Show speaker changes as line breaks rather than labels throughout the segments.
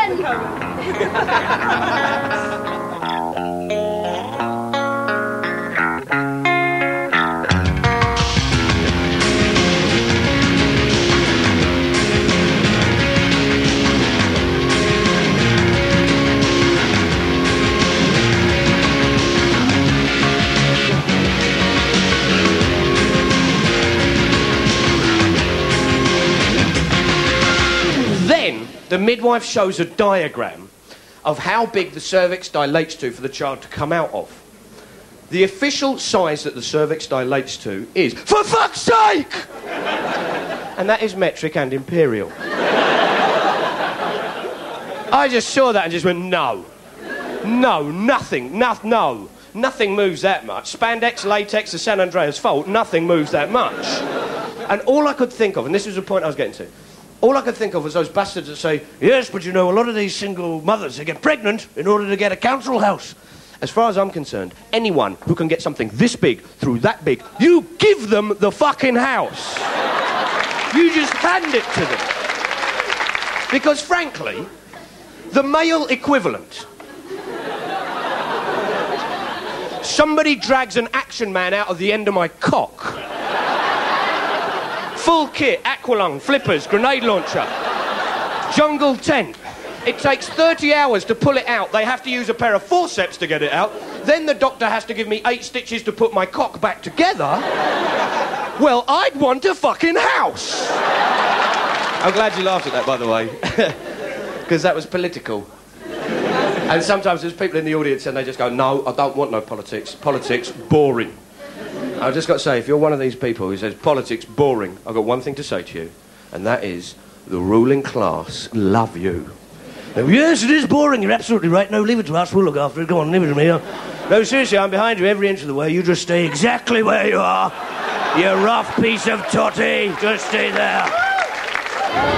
friend coming.
The midwife shows a diagram of how big the cervix dilates to for the child to come out of. The official size that the cervix dilates to is, for fuck's sake! And that is metric and imperial. I just saw that and just went, no. No, nothing, no. Nothing moves that much. Spandex, latex, the San Andreas fault, nothing moves that much. And all I could think of, and this was the point I was getting to, all I could think of was those bastards that say, yes, but you know, a lot of these single mothers, they get pregnant in order to get a council house. As far as I'm concerned, anyone who can get something this big through that big, you give them the fucking house. You just hand it to them. Because frankly, the male equivalent, somebody drags an Action Man out of the end of my cock. Full kit, aqualung, flippers, grenade launcher, jungle tent. It takes 30 hours to pull it out. They have to use a pair of forceps to get it out. Then the doctor has to give me 8 stitches to put my cock back together. Well, I'd want a fucking house. I'm glad you laughed at that, by the way, because that was political. And sometimes there's people in the audience and they just go, no, I don't want no politics. Politics, boring. I've just got to say, if you're one of these people who says politics boring, I've got one thing to say to you, and that is the ruling class love you. Yes, it is boring, you're absolutely right. No, leave it to us, we'll look after it. Go on, leave it to me. No, seriously, I'm behind you every inch of the way. You just stay exactly where you are. You rough piece of totty. Just stay there.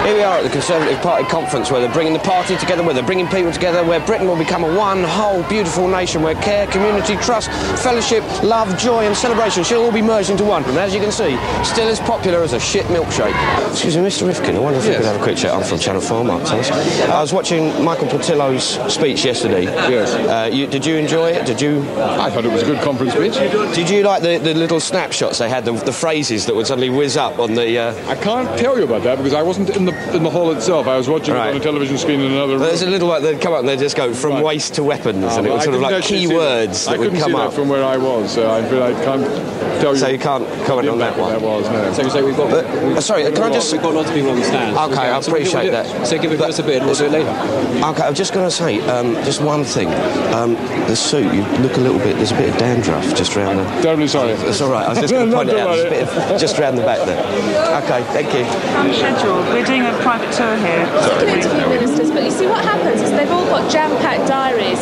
Here we are at the Conservative Party conference where they're bringing the party together, where they're bringing people together, where Britain will become a one whole beautiful nation where care, community, trust, fellowship, love, joy and celebration shall all be merged into one. And as you can see, still as popular as a shit milkshake. Excuse me, Mr. Rifkin, I wonder if we could have a quick chat. I'm from Channel 4, Mark Thomas. I was watching Michael Portillo's speech yesterday.
Yes.
Did you enjoy it? Did you?
I thought it was a good conference speech.
Did you like the little snapshots they had, the phrases that would suddenly whiz up on the...
I can't tell you about that because I wasn't in the hall itself. I was watching it on a television screen in another room.
There's a little like they'd come up and they'd just go from waste to weapons, and it was sort of like keywords that would come up.
I couldn't see that from where I was, so I can't tell you.
So you can't comment on that one.
That was, no.
So we've got.
Sorry, can I just?
We've got lots of people on the stand.
Okay, I appreciate that.
So give us a bit, and we'll do it later.
Okay, I'm just going to say just one thing. The suit, you look a little bit. There's a bit of dandruff just around the.
Terribly sorry.
That's all right. I was just going to point it out. There's a bit of just around the back there. Okay, thank you.
Schedule. We're doing a private tour here.
Interview ministers, but you see what happens is they've all got jam-packed diaries.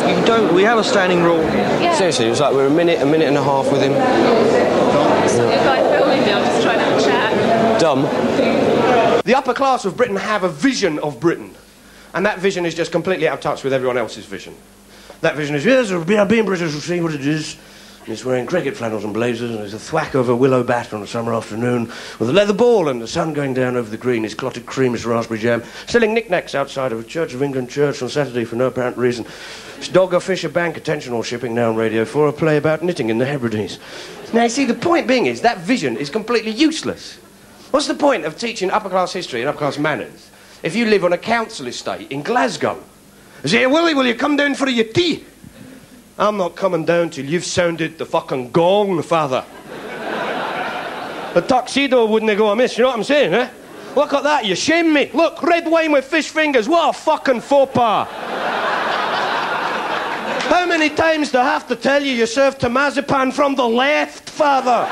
We have a standing rule.
Yeah.
Seriously, it was like we're a minute and a half with him.
It's not your guy filming me, I'm just trying to have a chat.
Dumb.
The upper class of Britain have a vision of Britain, and that vision is just completely out of touch with everyone else's vision. That vision is, yes, being British will see what it is. And it's wearing cricket flannels and blazers, and there's a thwack of a willow bat on a summer afternoon with a leather ball and the sun going down over the green, his clotted cream, his raspberry jam, selling knickknacks outside of a Church of England church on Saturday for no apparent reason. It's dog or fish or bank, attention all shipping now on Radio 4, a play about knitting in the Hebrides. Now, you see, the point being is that vision is completely useless. What's the point of teaching upper-class history and upper-class manners if you live on a council estate in Glasgow? I say, Willie, will you come down for your tea? I'm not coming down till you've sounded the fucking gong, father. The tuxedo wouldn't go amiss, you know what I'm saying, eh? Look at that, you shame me. Look, red wine with fish fingers, what a fucking faux pas. How many times do I have to tell you serve marzipan from the left, father?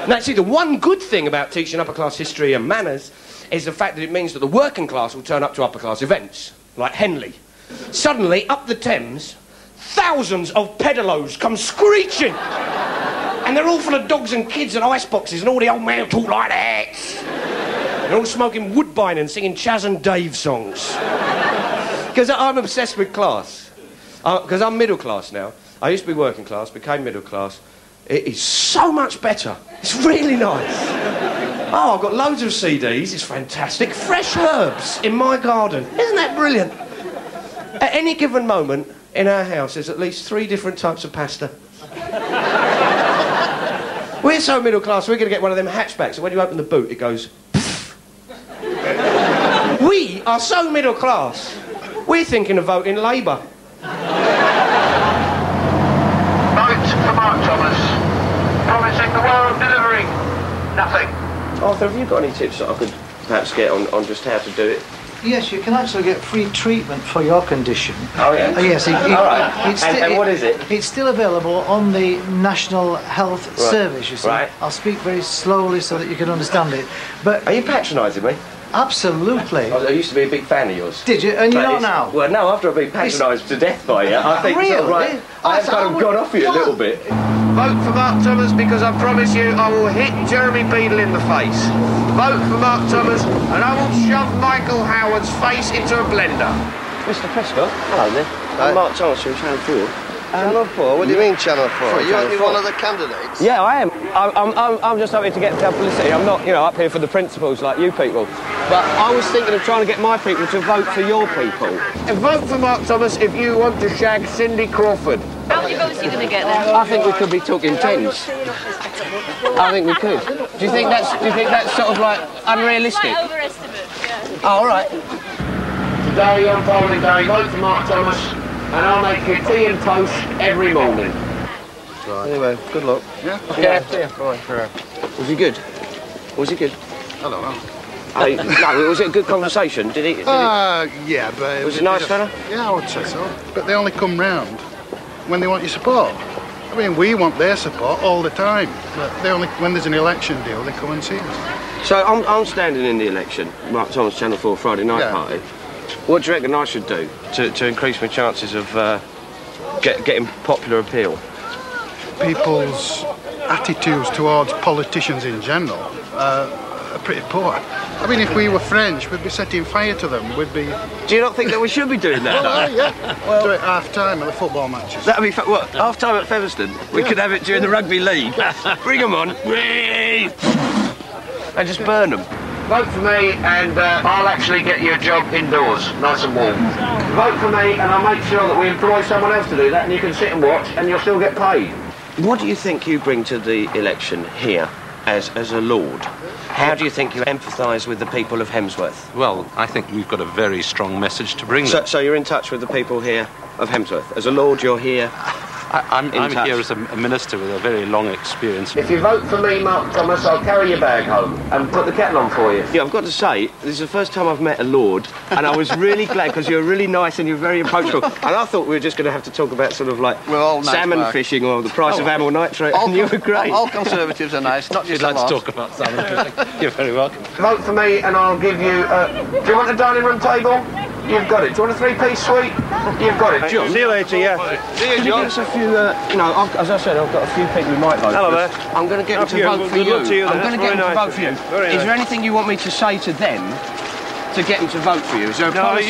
Now, see, the one good thing about teaching upper-class history and manners is the fact that it means that the working class will turn up to upper-class events, like Henley. Suddenly, up the Thames, thousands of pedalos come screeching. And they're all full of dogs and kids and iceboxes, and all the old men talk like that. They're all smoking Woodbine and singing Chaz and Dave songs. Because I'm obsessed with class. Because I'm middle class now. I used to be working class, became middle class. It is so much better. It's really nice. Oh, I've got loads of CDs. It's fantastic. Fresh herbs in my garden. Isn't that brilliant? At any given moment in our house, there's at least 3 different types of pasta. We're so middle class, we're going to get one of them hatchbacks, and when you open the boot, it goes... We are so middle class, we're thinking of voting Labour.
Vote for Mark Thomas, promising the world delivering nothing.
Arthur, have you got any tips that I could perhaps get on just how to do it?
Yes, you can actually get free treatment for your condition.
Oh, yeah?
Yes.
All right. And what is it?
It's still available on the National Health Service, you see.
Right.
I'll speak very slowly so that you can understand it. But
are you patronising me?
Absolutely.
I used to be a big fan of yours.
Did you? And you're not now?
Well, no, after I've been patronised to death by you, I think...
Really?
Sort of, right, I have kind of gone off you a little bit.
Vote for Mark Thomas because I promise you I will hit Jeremy Beadle in the face. Vote for Mark Thomas and I will shove Michael Howard's face into a blender.
Mr. Prescott, hello there. I'm Mark Thomas from Channel 4.
Channel 4? What do you mean Channel 4? You aren't one of the candidates?
Yeah, I am. I'm just hoping to get publicity. I'm not, up here for the principles like you people. But I was thinking of trying to get my people to vote for your people.
Vote for Mark Thomas if you want to shag Cindy Crawford.
How many votes are you going to get then?
I think we could be talking tens. I think we could. Do you think that's sort of like unrealistic?
Quite overestimate, yeah.
Oh, all right.
Today on polling day, vote for Mark Thomas and I'll make you tea and toast every morning.
Right. Anyway, good luck.
Yeah?
Yeah. Right. Was he good? Was he good?
I don't know.
No, was it a good conversation? Did he?
Yeah, but...
Was it a nice fella?
Yeah, I would say so. But they only come round when they want your support. I mean, we want their support all the time. But they only, when there's an election deal, they come and see us.
So I'm standing in the election, Mark Thomas, Channel 4 Friday night party. What do you reckon I should do to increase my chances of getting popular appeal?
People's attitudes towards politicians in general are pretty poor. I mean, if we were French, we'd be setting fire to them. We'd be...
Do you not think that we should be doing that?
Yeah. Well, do it half-time at the football matches.
That'd be what? Half-time at Featherstone? We could have it during the rugby league. Bring them on. And just burn them.
Vote for me and I'll actually get you a job indoors, nice and warm. Vote for me and I'll make sure that we employ someone else to do that and you can sit and watch and you'll still get paid.
What do you think you bring to the election here as a Lord? How do you think you empathise with the people of Hemsworth?
Well, I think we've got a very strong message to bring them.
So you're in touch with the people here of Hemsworth? As a Lord, you're here?
I'm here as a minister with a very long experience.
If you vote for me, Mark Thomas, I'll carry your bag home and put the kettle on for you.
Yeah, I've got to say, this is the first time I've met a Lord, and I was really glad because you're really nice and you're very approachable. And I thought we were just going to have to talk about sort of like salmon fishing or the price of amyl nitrate, and you were great.
All Conservatives are nice, not just
You'd like to talk about salmon fishing? You're very welcome.
Vote for me and I'll give you... do you want a dining room table? You've got it. Do you want a 3-piece suite? You've got it.
John, see you later, yeah. See you, John. Give us a few, as I said, I've got a few people who might vote.
Hello there.
I'm going to get them to vote for you. I'm going to get them to vote for you. Is there anything you want me to say to them to get them to vote for you? Is there a policy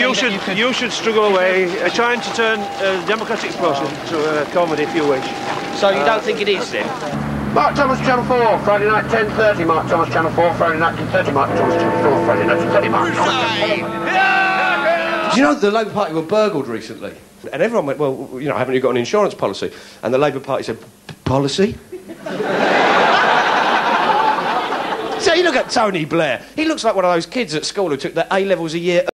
you should struggle away, trying to turn a democratic process to a comedy, if you wish.
So you don't think it is, then?
Mark Thomas, Channel 4, Friday night, 10:30. Mark Thomas, Channel 4, Friday night, 10:30. Mark Thomas, Channel 4, Friday night, 10:30. Mark Thomas, Channel 4.
Do you know the Labour Party were burgled recently? And everyone went, well, haven't you got an insurance policy? And the Labour Party said, policy? So you look at Tony Blair. He looks like one of those kids at school who took their A-levels a year